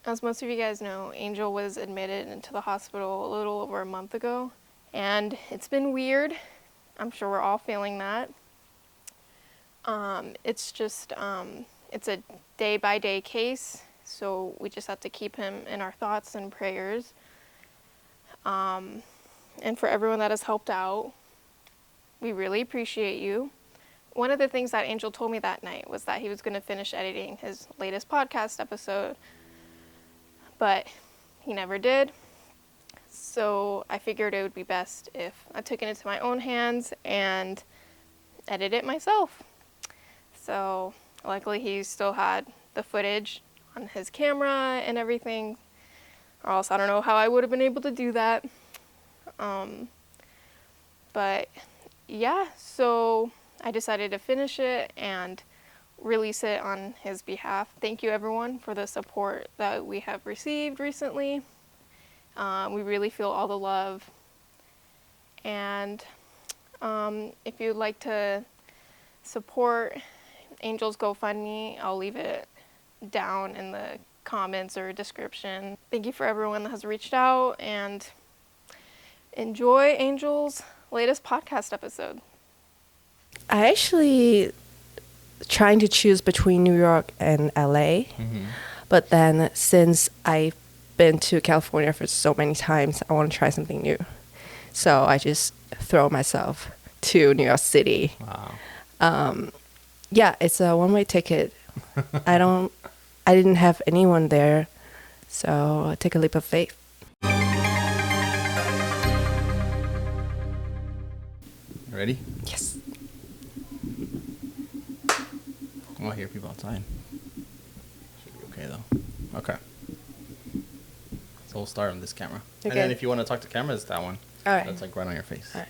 As most of you guys know, Angel was admitted into the hospital a little over a month ago, and it's been weird. I'm sure we're all feeling that. It's a day-by-day case, so we just have to keep him in our thoughts and prayers. And for everyone that has helped out, we really appreciate you. One of the things that Angel told me that night was that he was going to finish editing his latest podcast episode, but he never did. So I figured it would be best if I took it into my own hands and edited it myself. So luckily he still had the footage on his camera and everything, or else I don't know how I would have been able to do that. But yeah, so I decided to finish it and release it on his behalf. Thank you everyone for the support that we have received recently. We really feel all the love. And if you'd like to support Angel's GoFundMe, I'll leave it down in the comments or description. Thank you for everyone that has reached out, and enjoy Angel's latest podcast episode. I actually trying to choose between New York and LA. But then since I've been to California for so many times, I want to try something new. So I just throw myself to New York City. Wow. Yeah, it's a one-way ticket. I didn't have anyone there, so I take a leap of faith. Ready? Yes. Oh, I hear people outside. Should be okay though. Okay. So we'll start on this camera. Okay. And then if you want to talk to camera, it's that one. All right. That's like right on your face. All right.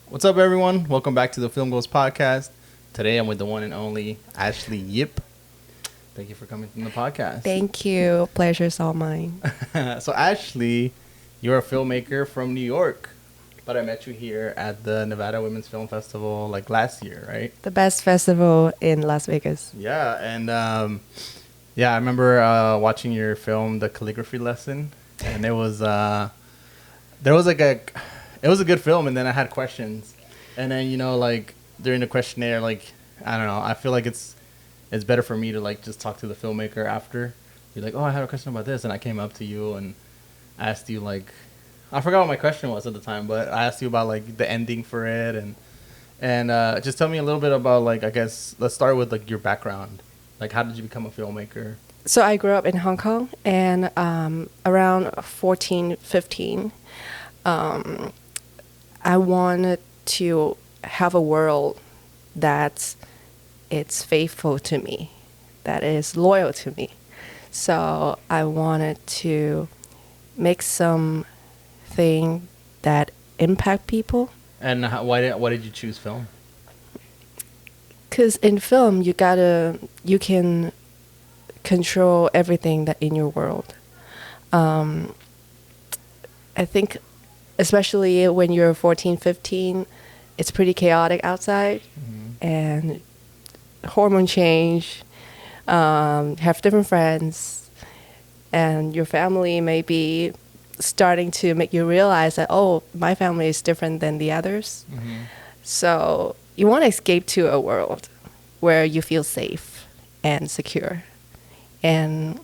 What's up, everyone? Welcome back to the Film Goals Podcast. Today I'm with the one and only Ashley Yip. Thank you for coming to the podcast. Thank you. Pleasure's all mine. So Ashley, you're a filmmaker from New York, but I met you here at the Nevada Women's Film Festival like last year, right? The best festival in Las Vegas. Yeah, and I remember watching your film, The Calligraphy Lesson, and it was a good film, and then I had questions, and then like during the questionnaire, like I don't know, I feel like it's better for me to like just talk to the filmmaker after. You're like, oh, I had a question about this, and I came up to you and asked you like, I forgot what my question was at the time, but I asked you about like the ending for it, and just tell me a little bit about like, I guess let's start with like your background. Like, how did you become a filmmaker? So I grew up in Hong Kong, and around 14, 15, I wanted to have a world that it's faithful to me, that is loyal to me. So I wanted to make something that impact people. And why did you choose film? Because in film, you can control everything that in your world. I think, especially when you're 14, 15, it's pretty chaotic outside, and hormone change, have different friends, and your family may be starting to make you realize that, oh, my family is different than the others. So you want to escape to a world where you feel safe and secure. And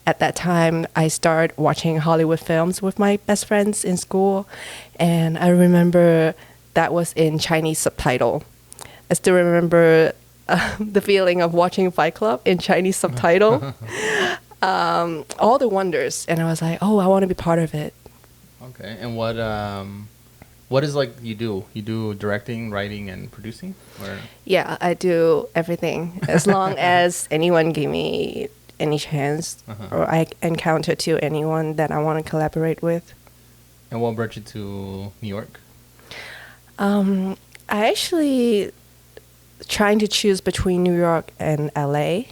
at that time, I started watching Hollywood films with my best friends in school, and I remember that was in Chinese subtitle. I still remember the feeling of watching Fight Club in Chinese subtitle. All the wonders, and I was like, oh, I want to be part of it. Okay, and what is like you do? You do directing, writing, and producing? Or? Yeah, I do everything as long as anyone give me any chance, or I encounter to anyone that I want to collaborate with. And what brought you to New York? I actually trying to choose between New York and LA.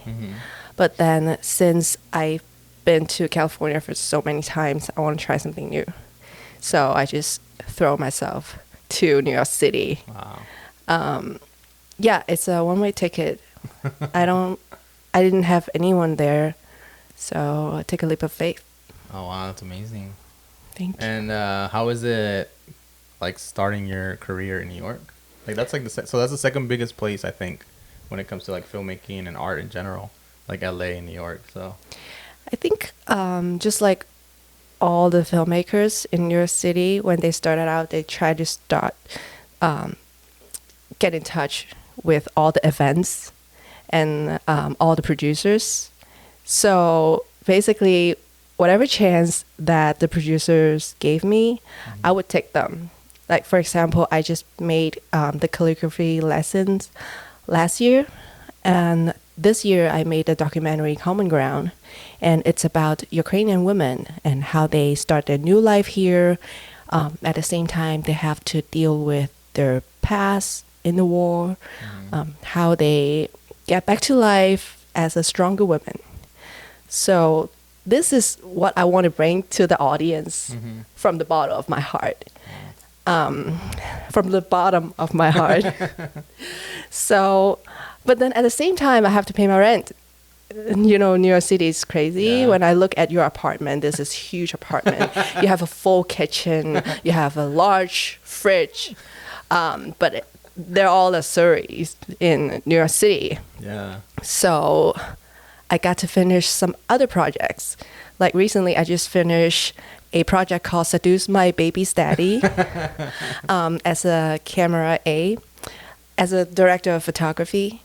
But then since I've been to California for so many times, I want to try something new. So I just throw myself to New York City. Wow. Yeah, it's a one-way ticket. I I didn't have anyone there, so I take a leap of faith. Oh wow, that's amazing. Thank you. And how is it like starting your career in New York? Like that's like so that's the second biggest place I think when it comes to like filmmaking and art in general, like LA and New York. So I think just like all the filmmakers in New York City, when they started out, they try to start get in touch with all the events and all the producers. So basically, whatever chance that the producers gave me, I would take them. Like for example, I just made the calligraphy lessons last year, and this year I made a documentary, Common Ground, and it's about Ukrainian women and how they start their new life here. At the same time, they have to deal with their past in the war, how they get back to life as a stronger woman. So this is what I want to bring to the audience from the bottom of my heart. From the bottom of my heart. So, but then at the same time, I have to pay my rent. You know, New York City is crazy. Yeah. When I look at your apartment, this is huge apartment. You have a full kitchen. You have a large fridge. But they're all luxuries in New York City. yeah. So I got to finish some other projects. Like recently, I just finished a project called Seduce My Baby's Daddy as a camera A, as a director of photography.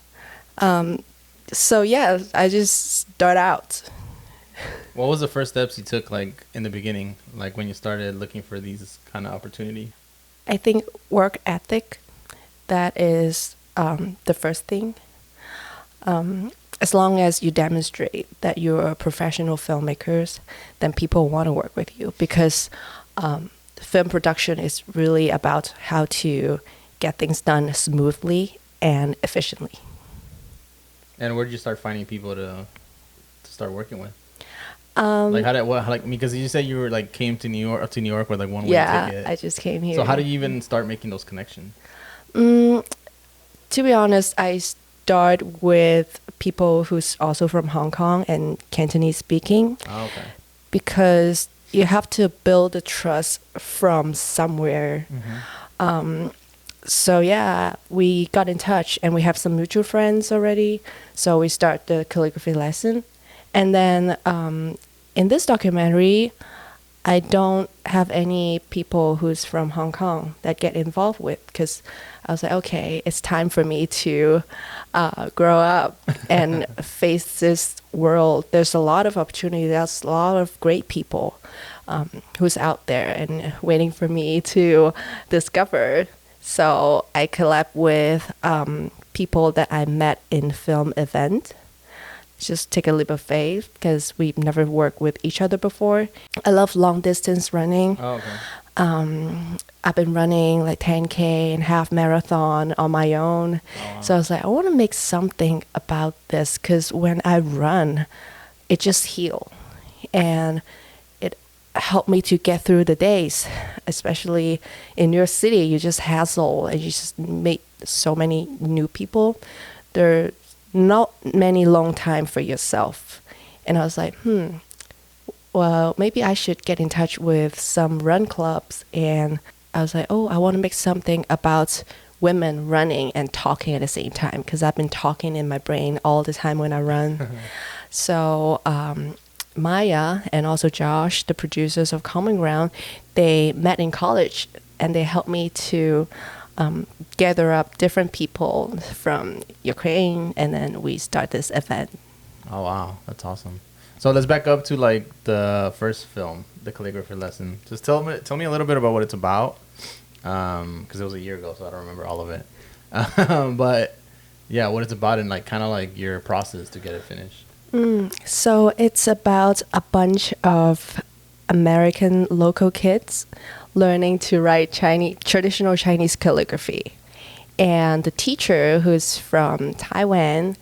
So yeah, I just start out. What was the first steps you took like in the beginning, like when you started looking for these kind of opportunity? I think work ethic, that is the first thing. As long as you demonstrate that you're a professional filmmaker, then people want to work with you, because film production is really about how to get things done smoothly and efficiently. And where did you start finding people to start working with? Um, Because you said you were like came to New York with like one way yeah, ticket. I just came here. So how did you even start making those connections? To be honest, I start with people who's also from Hong Kong and Cantonese speaking, Oh, okay. because you have to build the trust from somewhere. So yeah, we got in touch and we have some mutual friends already. So we start the calligraphy lesson. And then in this documentary, I don't have any people who's from Hong Kong that get involved with, because I was like, okay, it's time for me to grow up and face this world. There's a lot of opportunity. There's a lot of great people who's out there and waiting for me to discover. So I collab with people that I met in film event. Just take a leap of faith, because we've never worked with each other before. I love long distance running. Oh, okay. I've been running like 10K and half marathon on my own. Oh, wow. So I was like, I want to make something about this, because when I run, it just heals. And it helped me to get through the days, especially in New York City. You just hassle and you just meet so many new people. There's not many long time for yourself. And I was like, well, maybe I should get in touch with some run clubs. And I was like, oh, I want to make something about women running and talking at the same time, because I've been talking in my brain all the time when I run. So Maya and also Josh, the producers of Common Ground, they met in college and they helped me to gather up different people from Ukraine, and then we start this event. Oh wow, that's awesome. So let's back up to like the first film, the calligraphy lesson. Just tell me a little bit about what it's about, because it was a year ago, so I don't remember all of it. But yeah, what it's about and like kind of like your process to get it finished. So it's about a bunch of American local kids learning to write traditional Chinese calligraphy. And the teacher, who's from Taiwan,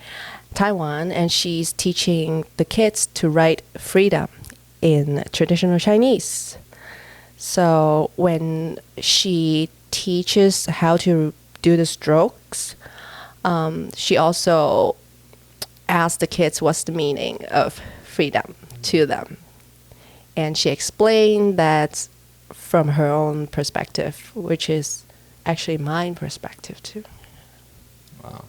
and she's teaching the kids to write freedom in traditional Chinese. So when she teaches how to do the strokes, she also asked the kids what's the meaning of freedom to them. And she explained that from her own perspective, which is actually my perspective too. Wow.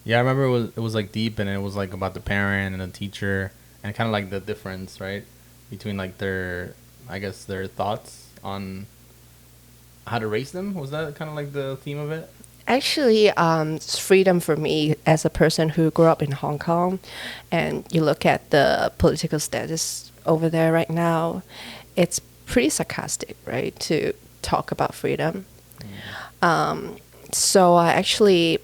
Yeah, I remember it was like deep, and it was like about the parent and the teacher, and kind of like the difference, right, between like their, I guess, their thoughts on how to raise them. Was that kind of like the theme of it? Actually, freedom for me as a person who grew up in Hong Kong, and you look at the political status over there right now, it's pretty sarcastic, right, to talk about freedom. So I actually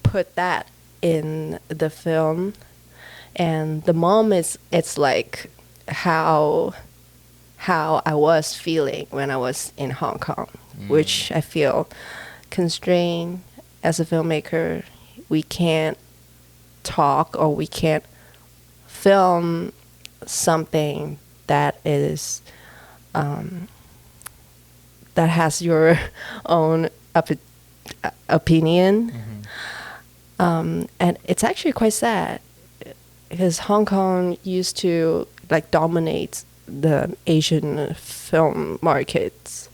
put that in the film, and the mom it's like how I was feeling when I was in Hong Kong, which I feel constrained as a filmmaker. We can't talk or we can't film something that is that has your own opinion. And it's actually quite sad because Hong Kong used to like dominate the Asian film markets.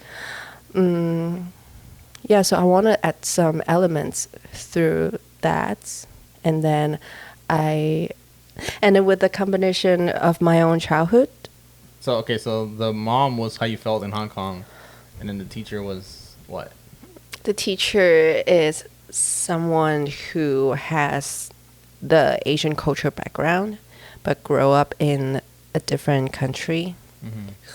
Yeah, so I want to add some elements through that, and then with the combination of my own childhood. So okay, so the mom was how you felt in Hong Kong, and then the teacher was what? The teacher is someone who has the Asian culture background, but grow up in a different country,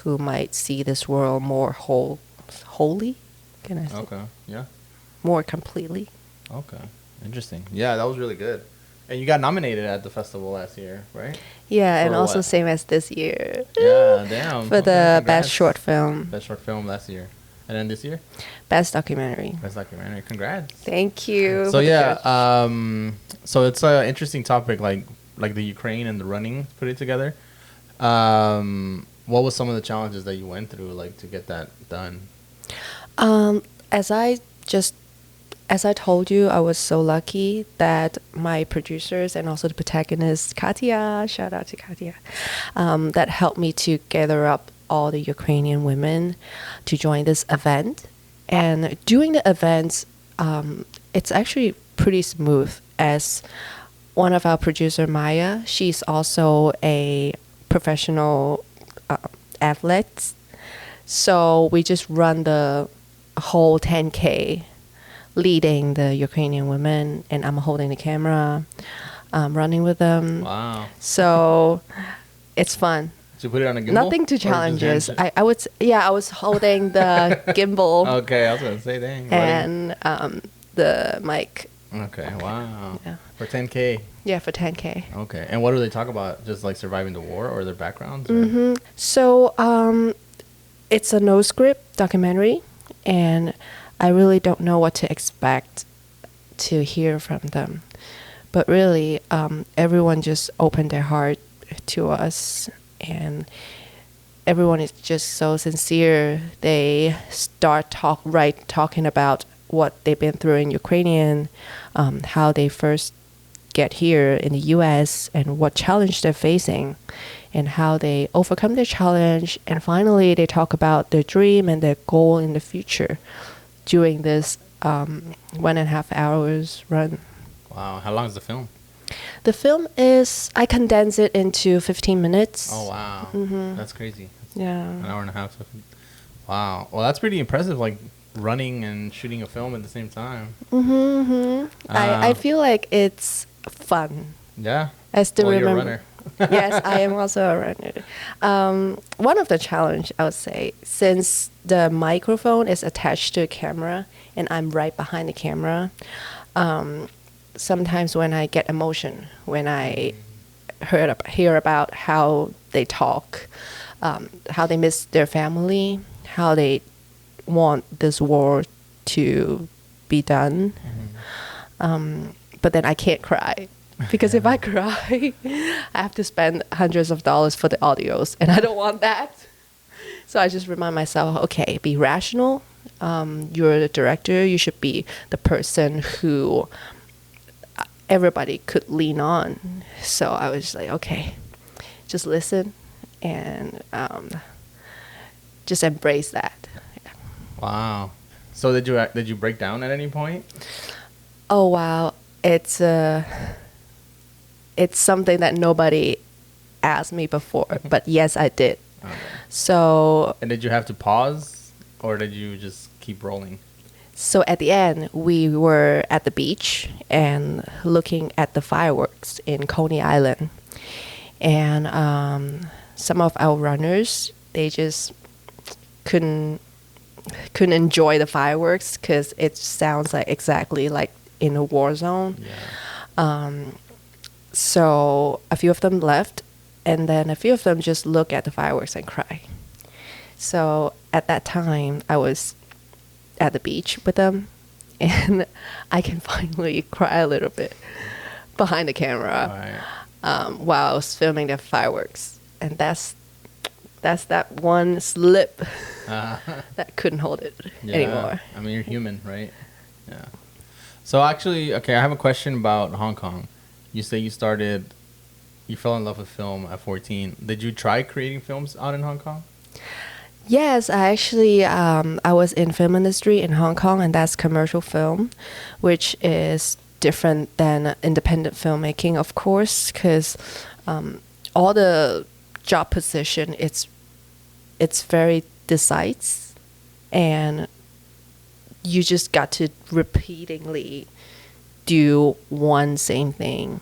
who might see this world more wholly. Can I say? Okay, yeah. More completely. Okay, interesting. Yeah, that was really good. And you got nominated at the festival last year, right? Yeah, and For also what? same as this year. Yeah, damn. For Okay, the congrats. best short film, Best short film last year. And then this year? best documentary. Best documentary. Congrats. Thank you. So for the yeah, judge. so it's an interesting topic, like the Ukraine and the running, put it together. What was some of the challenges that you went through, like, to get that done? As I told you, I was so lucky that my producers and also the protagonist, Katya, shout out to Katya, that helped me to gather up all the Ukrainian women to join this event. And during the event, it's actually pretty smooth, as one of our producer, Maya, she's also a professional athlete. So we just run the whole 10K leading the Ukrainian women, and I'm holding the camera, running with them. Wow. So it's fun. Did you put it on a gimbal? Nothing to Or just challenges. hand- I was holding the gimbal Okay, I was going to say, dang. and the mic. Okay, wow. Yeah. For 10K. Yeah, for 10K. Okay. And what do they talk about? Just like surviving the war or their backgrounds? Or? So it's a no script documentary, and I really don't know what to expect to hear from them. But really, everyone just opened their heart to us, and everyone is just so sincere. They start talking about what they've been through in Ukrainian, how they first get here in the U.S. and what challenge they're facing, and how they overcome their challenge. And finally, they talk about their dream and their goal in the future during this 1.5 hours run. Wow. How long is the film? The film is, I condense it into 15 minutes. Oh, wow. That's crazy. Yeah. An hour and a half. Wow. Well, that's pretty impressive, like running and shooting a film at the same time. I feel like it's fun. Yeah. I still Well, remember. you're a runner. Yes, I am also a runner. One of the challenge, I would say, since the microphone is attached to a camera and I'm right behind the camera, sometimes when I get emotion, when I hear about how they talk, how they miss their family, how they want this war to be done, but then I can't cry. Because if I cry, I have to spend hundreds of dollars for the audios, and I don't want that. So I just remind myself, okay, be rational. You're the director. You should be the person who everybody could lean on. So I was like, okay, just listen and just embrace that. Wow. So did you break down at any point? Oh wow, it's something that nobody asked me before, but yes, I did. Okay. So And did you have to pause, or did you just keep rolling? so at the end, we were at the beach and looking at the fireworks in Coney Island, and some of our runners, they just couldn't enjoy the fireworks because it sounds like exactly like in a war zone. Yeah. So a few of them left, and then a few of them just look at the fireworks and cry. So at that time, I was at the beach with them, and I can finally cry a little bit behind the camera while I was filming the fireworks, and that's that one slip that couldn't hold it anymore. I mean, you're human, right? Yeah. So actually, okay, I have a question about Hong Kong. You say you fell in love with film at 14. Did you try creating films out in Hong Kong? Yes, I actually I was in film industry in Hong Kong, and that's commercial film, which is different than independent filmmaking, of course, because all the job position it's very precise, and you just got to repeatedly do one same thing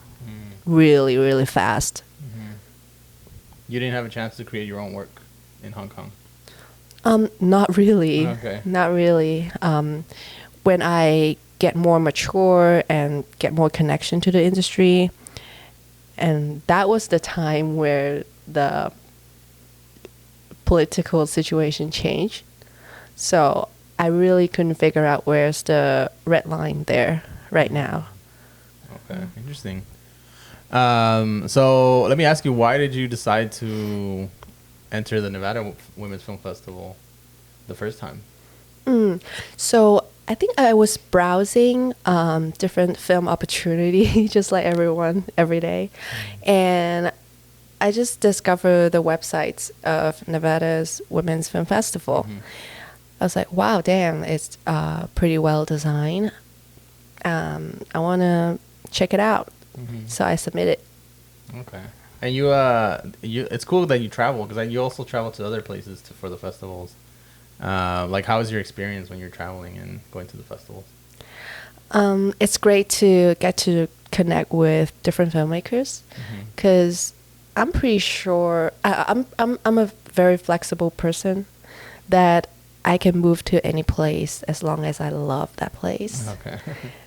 really, really fast. You didn't have a chance to create your own work in Hong Kong? Not really. Okay. Not really. When I get more mature and get more connection to the industry, and that was the time where the political situation changed. So I really couldn't figure out where's the red line there right now. Okay, interesting. So let me ask you, why did you decide to enter the Nevada Women's Film Festival the first time? So I think I was browsing different film opportunity, just like everyone, every day. And I just discovered the websites of Nevada's Women's Film Festival. I was like, wow, damn, it's pretty well designed. I want to check it out. So I submitted. Okay. And it's cool that you travel, because you also travel to other places for the festivals. Like, how was your experience when you're traveling and going to the festivals? It's great to get to connect with different filmmakers, because I'm pretty sure I'm a very flexible person that I can move to any place as long as I love that place. Okay.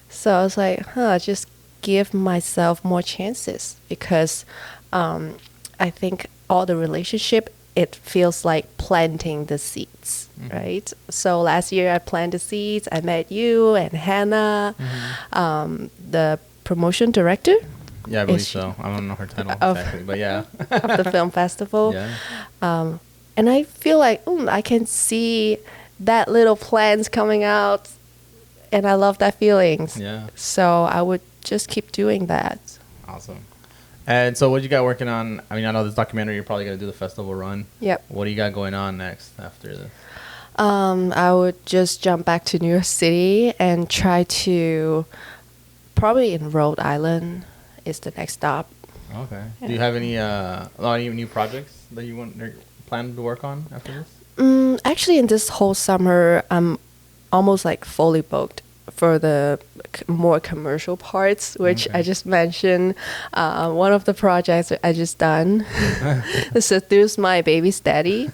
So I was like, just give myself more chances, because I think all the relationship, it feels like planting the seeds, right? So last year I planted the seeds. I met you and Hannah, the promotion director. Yeah, I believe so. I don't know her title exactly, but yeah. Of the film festival. Yeah. And I feel like I can see that little plants coming out, and I love that feelings. Yeah. So I would just keep doing that. Awesome. And so what you got working on? I mean, I know this documentary, you're probably going to do the festival run. Yep. What do you got going on next after this? I would just jump back to New York City and try to, probably in Rhode Island is the next stop. Okay. Yeah. Do you have any new projects that you plan to work on after this? Actually, in this whole summer, I'm almost like fully booked for the more commercial parts, which I just mentioned. One of the projects I just done, Seduce My Baby's Daddy,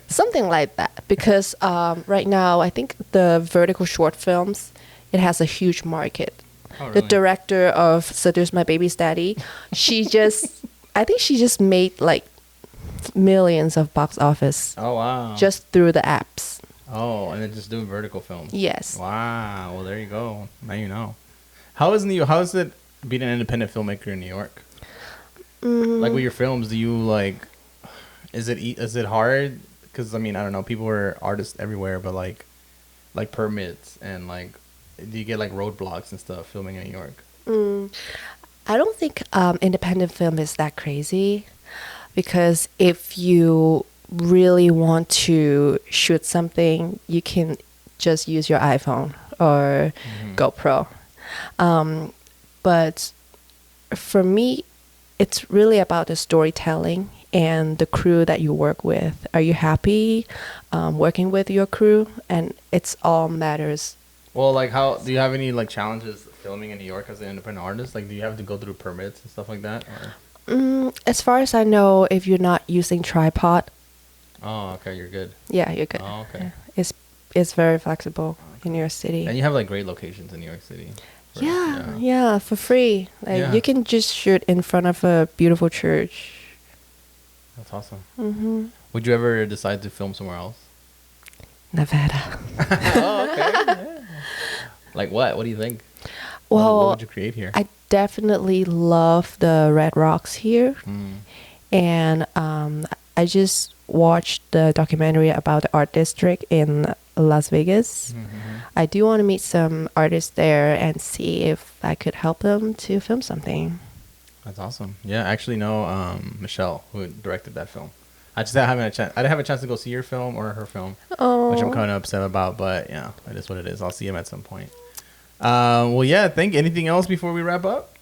something like that. Because right now, I think the vertical short films, it has a huge market. Oh, really? The director of Seduce My Baby's Daddy, I think she just made like millions of box office. Oh, wow. Just through the apps. Oh, and then just doing vertical films. Yes. Wow. Well, there you go. Now you know. How is it being an independent filmmaker in New York? Like with your films, do you like? Is it hard? Because I mean, I don't know. People are artists everywhere, but like permits and like, do you get like roadblocks and stuff filming in New York? I don't think independent film is that crazy because if you really want to shoot something, you can just use your iPhone or GoPro. But for me, it's really about the storytelling and the crew that you work with. Are you happy working with your crew? And it's all matters. Well, like, how do you have any like challenges filming in New York as an independent artist? Like, do you have to go through permits and stuff like that? Or As far as I know, if you're not using tripod, oh, okay, you're good. yeah, you're good. Oh, okay. It's very flexible in your city. And you have like great locations in New York City. Yeah, for free. Like Yeah. you can just shoot in front of a beautiful church. That's awesome. Hmm. Would you ever decide to film somewhere else? Nevada. Oh, okay. Yeah. Like what? What do you think? Well, what would you create here? I definitely love the Red Rocks here, and I just watched the documentary about the art district in Las Vegas. I do want to meet some artists there and see if I could help them to film something. That's awesome. Yeah, I actually know Michelle, who directed that film. I just haven't had a chance. I didn't have a chance to go see your film or her film, which I'm kind of upset about. But yeah, it is what it is. I'll see him at some point. Well, yeah. Anything else before we wrap up?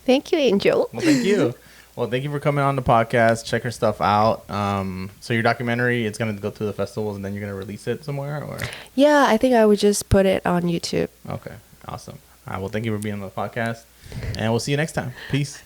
Thank you, Angel. Well, thank you. Well, thank you for coming on the podcast. Check her stuff out. So your documentary, it's gonna go to the festivals, and then you're gonna release it somewhere, or? Yeah, I think I would just put it on YouTube. Okay, awesome. Well, thank you for being on the podcast, and we'll see you next time. Peace.